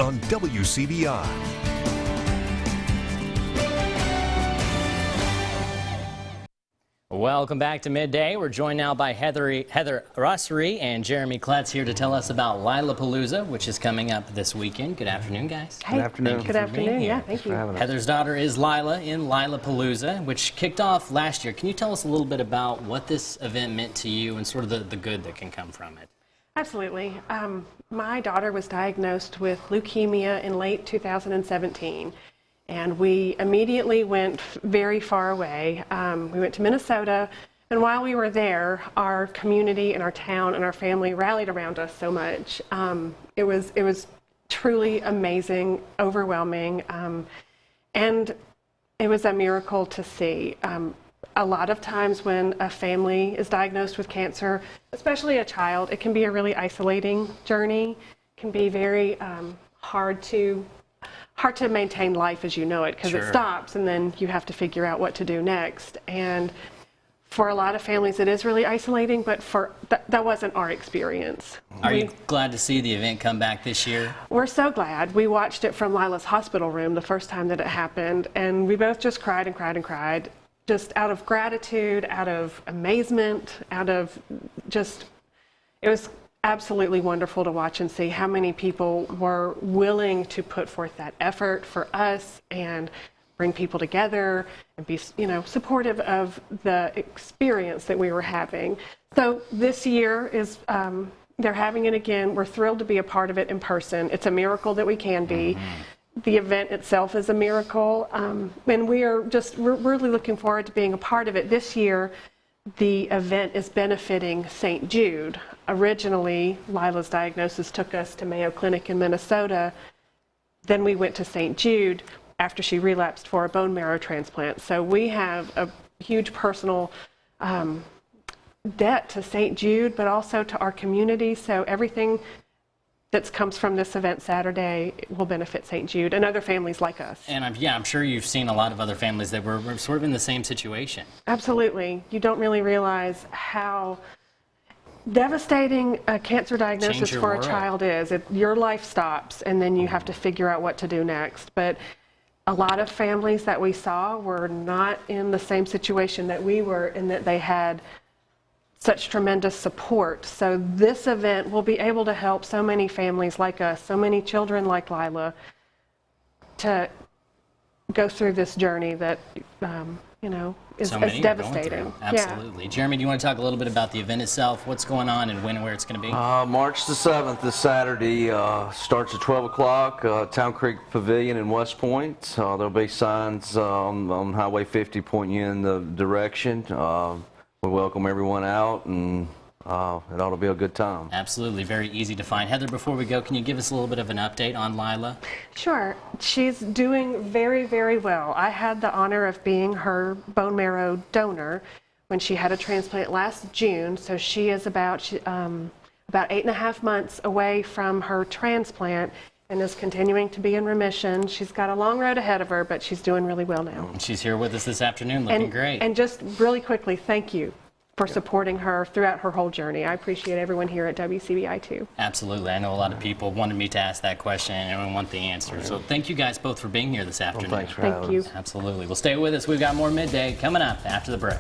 on WCBI. Welcome back to Midday. We're joined now by Heather Usry and Jeremy Klutts here to tell us about Lilapalooza, which is coming up this weekend. Good afternoon, guys. Hey, good afternoon. Good afternoon. Yeah, thank you. Heather's daughter is Lila in Lilapalooza, which kicked off last year. Can you tell us a little bit about what this event meant to you and sort of the good that can come from it? Absolutely. My daughter was diagnosed with leukemia in late 2017. And we immediately went very far away. We went to Minnesota, and while we were there, our community and our town and our family rallied around us so much. It was truly amazing, overwhelming, and it was a miracle to see. A lot of times when a family is diagnosed with cancer, especially a child, it can be a really isolating journey. It can be very hard to maintain life as you know it, because it stops and then you have to figure out what to do next. And for a lot of families it is really isolating, but that wasn't our experience. Are you glad to see the event come back this year? We're so glad. We watched it from Lila's hospital room the first time that it happened, and we both just cried and cried and cried, just out of gratitude, out of amazement, out of just, it was absolutely wonderful to watch and see how many people were willing to put forth that effort for us and bring people together and be, supportive of the experience that we were having. So this year is, they're having it again. We're thrilled to be a part of it in person. It's a miracle that we can be. The event itself is a miracle, and we're really looking forward to being a part of it. This year, the event is benefiting St. Jude. Originally, Lila's diagnosis took us to Mayo Clinic in Minnesota. Then we went to St. Jude after she relapsed for a bone marrow transplant. So we have a huge personal debt to St. Jude, but also to our community. So everything that comes from this event Saturday will benefit St. Jude and other families like us. And I'm sure you've seen a lot of other families that were sort of in the same situation. Absolutely. You don't really realize how devastating a cancer diagnosis for a child is. Your life stops, and then you have to figure out what to do next. But a lot of families that we saw were not in the same situation that we were, in that they had such tremendous support. So this event will be able to help so many families like us, so many children like Lila, to go through this journey that, is devastating. Absolutely. Yeah. Jeremy, do you want to talk a little bit about the event itself, what's going on and when and where it's going to be? March the 7th, this Saturday, starts at 12 o'clock, Town Creek Pavilion in West Point. There'll be signs on Highway 50 pointing you in the direction. We welcome everyone out, and it ought to be a good time. Absolutely. Very easy to find. Heather, before we go, can you give us a little bit of an update on Lila? Sure. She's doing very, very well. I had the honor of being her bone marrow donor when she had a transplant last June. So she is about 8.5 months away from her transplant and is continuing to be in remission. She's got a long road ahead of her, but she's doing really well now. She's here with us this afternoon, looking great. And just really quickly, thank you for supporting her throughout her whole journey. I appreciate everyone here at WCBI too. Absolutely. I know a lot of people wanted me to ask that question and everyone want the answer. So thank you guys both for being here this afternoon. Well, thanks for having us. Thank you. Absolutely. Well, stay with us. We've got more Midday coming up after the break.